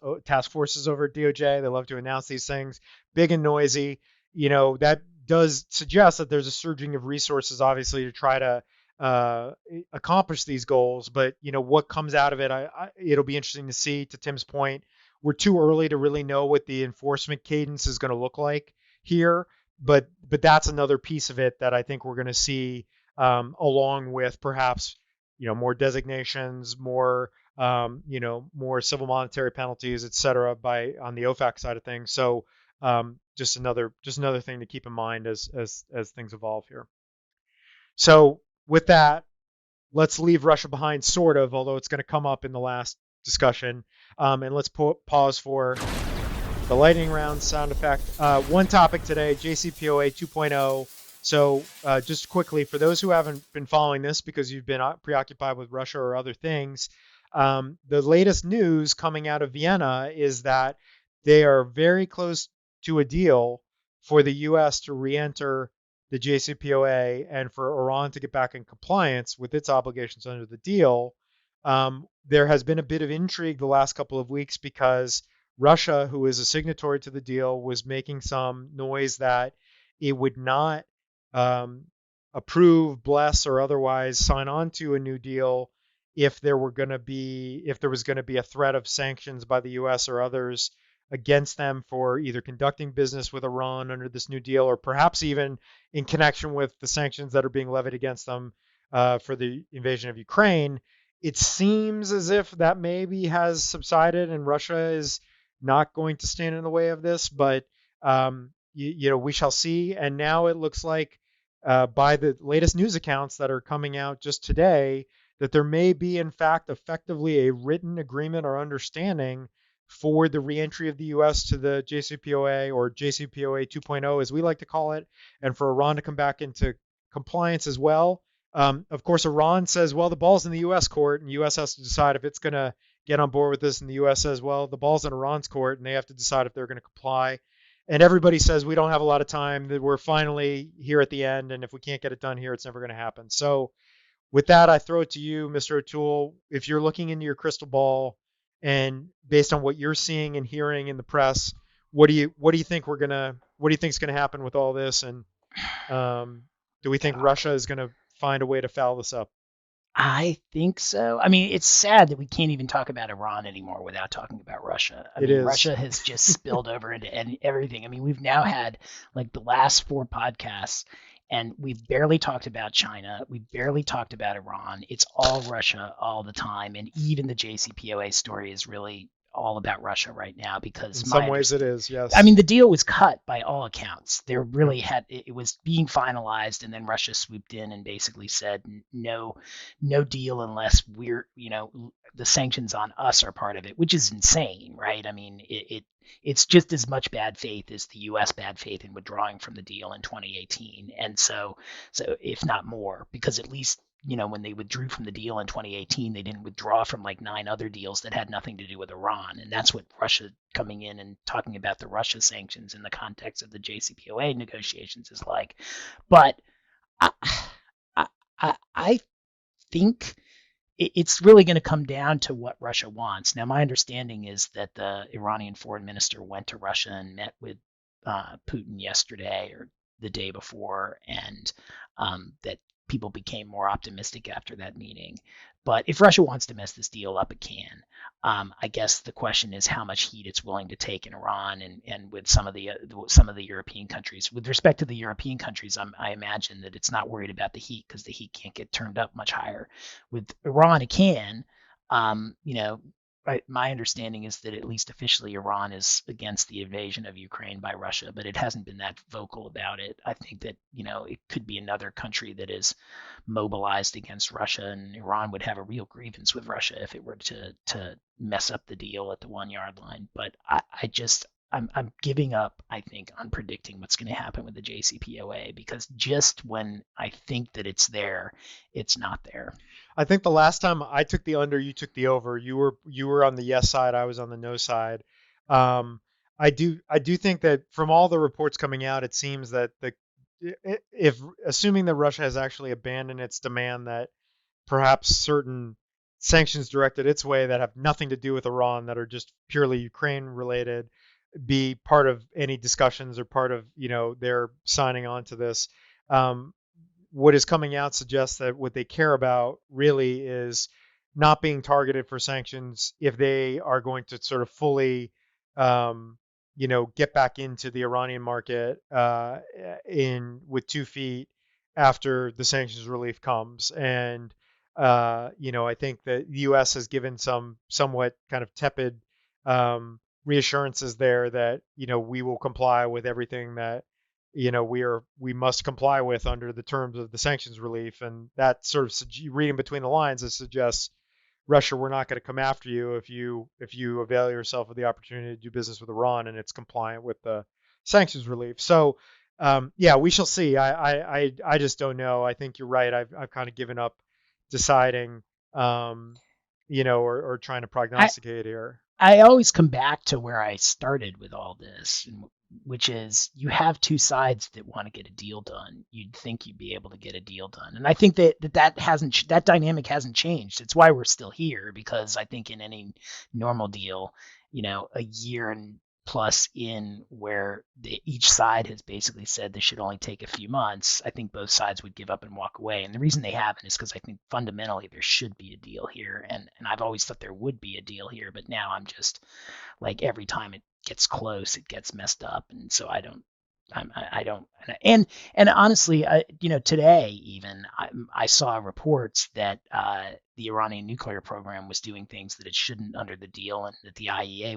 over at DOJ. They love to announce these things, big and noisy. That does suggest that there's a surging of resources, obviously, to try to accomplish these goals. But what comes out of it, it'll be interesting to see. To Tim's point, we're too early to really know what the enforcement cadence is going to look like here. But that's another piece of it that I think we're going to see, along with perhaps more designations, more more civil monetary penalties, et cetera, on the OFAC side of things. So just another thing to keep in mind as things evolve here. So with that, let's leave Russia behind, sort of, although it's going to come up in the last discussion. And let's pause for the lightning round sound effect. One topic today, JCPOA 2.0. So just quickly, for those who haven't been following this because you've been preoccupied with Russia or other things, the latest news coming out of Vienna is that they are very close to a deal for the U.S. to re-enter the JCPOA and for Iran to get back in compliance with its obligations under the deal. There has been a bit of intrigue the last couple of weeks because Russia, who is a signatory to the deal, was making some noise that it would not approve, bless, or otherwise sign on to a new deal if there was going to be a threat of sanctions by the U.S. or others against them for either conducting business with Iran under this new deal, or perhaps even in connection with the sanctions that are being levied against them for the invasion of Ukraine. It seems as if that maybe has subsided and Russia is not going to stand in the way of this, but we shall see. And now it looks like by the latest news accounts that are coming out just today that there may be, in fact, effectively a written agreement or understanding for the reentry of the U.S. to the JCPOA, or JCPOA 2.0, as we like to call it, and for Iran to come back into compliance as well. Of course, Iran says, well, the ball's in the U.S. court, and the U.S. has to decide if it's going to get on board with this, and the U.S. says, well, the ball's in Iran's court, and they have to decide if they're going to comply. And everybody says, we don't have a lot of time, that we're finally here at the end, and if we can't get it done here, it's never going to happen. So with that, I throw it to you, Mr. O'Toole. If you're looking into your crystal ball, and based on what you're seeing and hearing in the press, what do you think is going to happen with all this? And do we think Russia is going to find a way to foul this up?
I think so. I mean, it's sad that we can't even talk about Iran anymore without talking about Russia. Russia has just spilled over into everything. I mean, we've now had like the last 4 podcasts, and we've barely talked about China. We barely talked about Iran. It's all Russia all the time. And even the JCPOA story is really all about Russia right now, because
in some ways it is, yes.
I mean, the deal was cut by all accounts. There really it was being finalized, and then Russia swooped in and basically said no deal unless we're the sanctions on us are part of it, which is insane, right? I mean, it's just as much bad faith as the U.S. bad faith in withdrawing from the deal in 2018, and so if not more, because at least when they withdrew from the deal in 2018, they didn't withdraw from like 9 other deals that had nothing to do with Iran, and that's what Russia coming in and talking about the Russia sanctions in the context of the JCPOA negotiations is like. But I, I think it's really going to come down to what Russia wants. Now, my understanding is that the Iranian foreign minister went to Russia and met with Putin yesterday or the day before, and that people became more optimistic after that meeting. But if Russia wants to mess this deal up, it can. I guess the question is how much heat it's willing to take in Iran and with some of the European countries. With respect to the European countries, I imagine that it's not worried about the heat because the heat can't get turned up much higher. With Iran, it can. My understanding is that at least officially Iran is against the invasion of Ukraine by Russia, but it hasn't been that vocal about it. I think that it could be another country that is mobilized against Russia, and Iran would have a real grievance with Russia if it were to mess up the deal at the 1 yard line. But I'm giving up, I think, on predicting what's going to happen with the JCPOA, because just when I think that it's there, it's not there.
I think the last time I took the under, you took the over. You were on the yes side, I was on the no side. Um, I do think that from all the reports coming out, it seems that if assuming that Russia has actually abandoned its demand that perhaps certain sanctions directed its way that have nothing to do with Iran, that are just purely Ukraine related, be part of any discussions or part of their signing on to this. Um, what is coming out suggests that what they care about really is not being targeted for sanctions if they are going to sort of fully, get back into the Iranian market in with 2 feet after the sanctions relief comes. And I think that the U.S. has given some somewhat kind of tepid reassurances there that we will comply with everything that we must comply with under the terms of the sanctions relief. And that sort of reading between the lines, it suggests Russia, we're not going to come after you if you avail yourself of the opportunity to do business with Iran and it's compliant with the sanctions relief. So yeah, we shall see. I just don't know. I think you're right. I've kind of given up deciding, or trying to
I,
prognosticate here.
I always come back to where I started with all this, which is you have two sides that want to get a deal done. You'd think you'd be able to get a deal done, and I think that dynamic hasn't changed. It's why we're still here, because I think in any normal deal, a year and plus in where each side has basically said this should only take a few months, I think both sides would give up and walk away. And the reason they haven't is because I think fundamentally there should be a deal here. And I've always thought there would be a deal here, but now I'm just like every time it gets close, it gets messed up. And so I don't, and honestly, today even I saw reports that the Iranian nuclear program was doing things that it shouldn't under the deal, and that the IAEA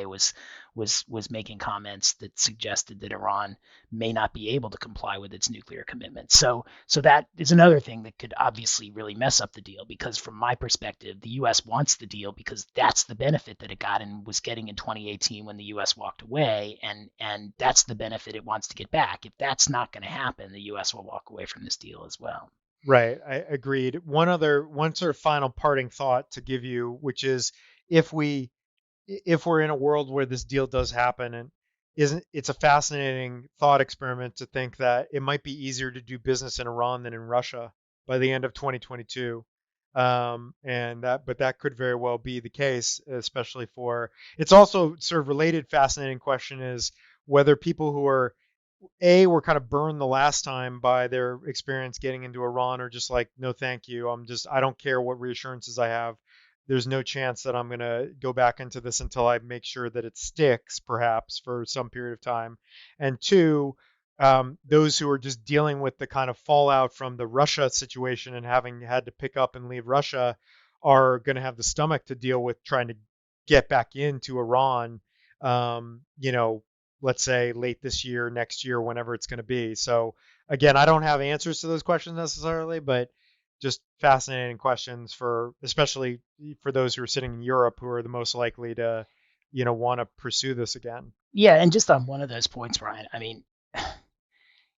was making comments that suggested that Iran may not be able to comply with its nuclear commitments. So that is another thing that could obviously really mess up the deal, because from my perspective, the U.S. wants the deal because that's the benefit that it got and was getting in 2018 when the U.S. walked away, and that's the benefit it wants to get back. If that's not going to happen, the U.S. will walk away from this deal as well.
Right, I agreed. One sort of final parting thought to give you, which is if we if we're in a world where this deal does happen, and isn't it's a fascinating thought experiment to think that it might be easier to do business in Iran than in Russia by the end of 2022. And that could very well be the case, especially for it's also sort of related fascinating question is whether people who are were kind of burned the last time by their experience getting into Iran, or just like, no, thank you. I don't care what reassurances I have. There's no chance that I'm going to go back into this until I make sure that it sticks, perhaps for some period of time. And two, those who are just dealing with the kind of fallout from the Russia situation and having had to pick up and leave Russia are going to have the stomach to deal with trying to get back into Iran, um, you know, let's say late this year, next year, whenever it's going to be. So again, I don't have answers to those questions necessarily, but just fascinating questions especially for those who are sitting in Europe, who are the most likely to, want to pursue this again.
Yeah, and just on one of those points, Brian, I mean,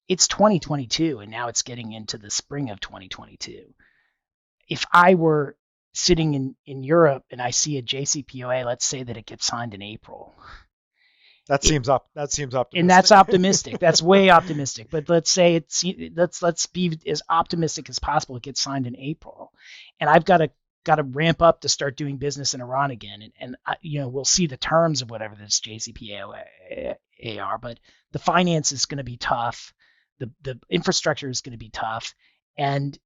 it's 2022 and now it's getting into the spring of 2022. If I were sitting in Europe and I see a JCPOA, let's say that it gets signed in April.
That seems optimistic.
And that's optimistic. That's way optimistic. But let's say let's be as optimistic as possible. It gets signed in April, and I've got to ramp up to start doing business in Iran again. And we'll see the terms of whatever this JCPOA are, but the finance is going to be tough. The infrastructure is going to be tough, and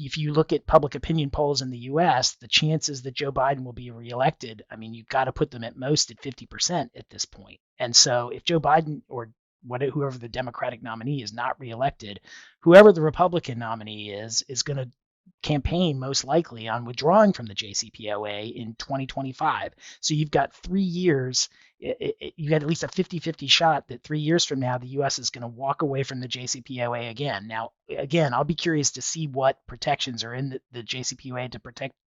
if you look at public opinion polls in the U.S., the chances that Joe Biden will be reelected, I mean, you've got to put them at most at 50% at this point. And so if Joe Biden or whoever the Democratic nominee is not reelected, whoever the Republican nominee is going to campaign most likely on withdrawing from the JCPOA in 2025. So you've got 3 years. You got at least a 50-50 shot that 3 years from now, the U.S. is going to walk away from the JCPOA again. Now, again, I'll be curious to see what protections are in the JCPOA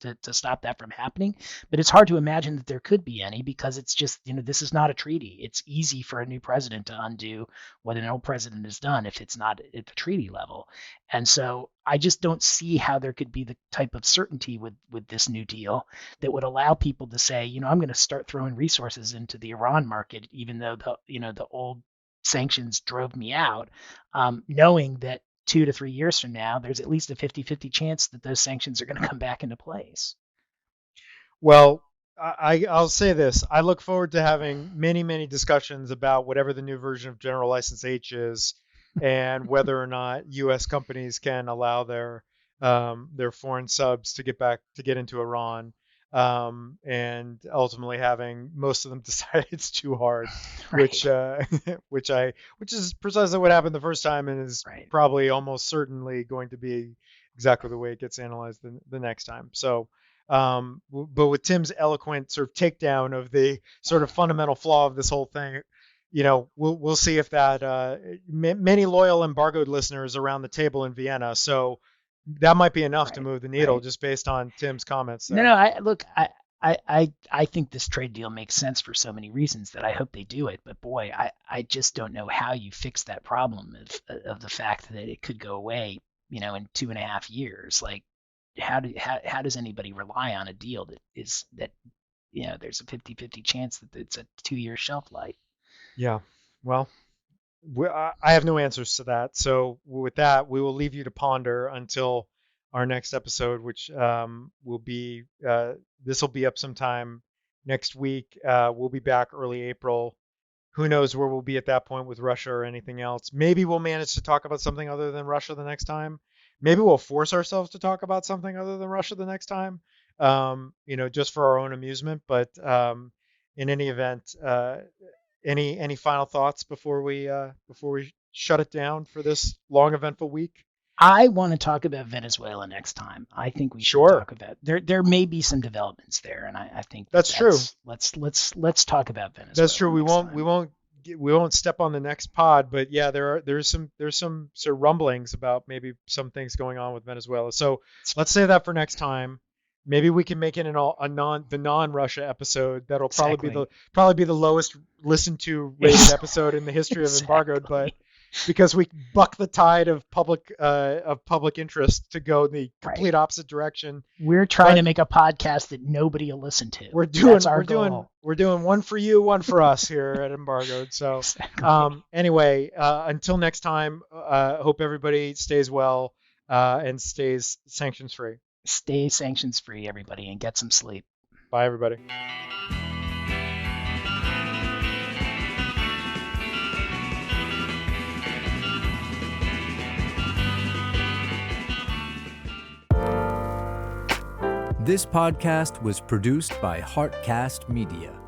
to stop that from happening. But it's hard to imagine that there could be any, because it's just, this is not a treaty. It's easy for a new president to undo what an old president has done if it's not at the treaty level. And so I just don't see how there could be the type of certainty with this new deal that would allow people to say, I'm going to start throwing resources into the Iran market, even though the old sanctions drove me out, knowing that 2 to 3 years from now, there's at least a 50-50 chance that those sanctions are going to come back into place.
Well, I'll say this. I look forward to having many, many discussions about whatever the new version of General License H is, and whether or not U.S. companies can allow their foreign subs to get into Iran, and ultimately having most of them decide it's too hard, right. which is precisely what happened the first time, and is right. Probably almost certainly going to be exactly the way it gets analyzed the next time. So, but with Tim's eloquent sort of takedown of the sort of fundamental flaw of this whole thing, we'll see if that many loyal Embargoed listeners around the table in Vienna. So that might be enough to move the needle, just based on Tim's comments there.
No, I think this trade deal makes sense for so many reasons that I hope they do it. But boy, I just don't know how you fix that problem of the fact that it could go away, in 2.5 years. Like, how does anybody rely on a deal there's a 50-50 chance that it's a 2-year shelf life?
Yeah, well, I have no answers to that. So with that, we will leave you to ponder until our next episode, which will be this will be up sometime next week. We'll be back early April. Who knows where we'll be at that point with Russia or anything else. Maybe we'll manage to talk about something other than Russia the next time. Maybe we'll force ourselves to talk about something other than Russia the next time, just for our own amusement. But in any event, any final thoughts before we shut it down for this long, eventful week?
I want to talk about Venezuela next time. I think we should talk about there may be some developments there, and I think that's true. Let's talk about Venezuela.
That's true. We won't step on the next pod, but yeah, there's some sort of rumblings about maybe some things going on with Venezuela. So let's save that for next time. Maybe we can make it the non-Russia episode. That'll probably be the lowest listened to rated episode in the history of Embargoed, but because we buck the tide of public interest to go the complete opposite direction.
We're trying to make a podcast that nobody will listen to. We're
doing one for you, one for us here at Embargoed. So anyway, until next time, hope everybody stays well and stays sanctions free.
Stay sanctions free, everybody, and get some sleep.
Bye, everybody.
This podcast was produced by Heartcast Media.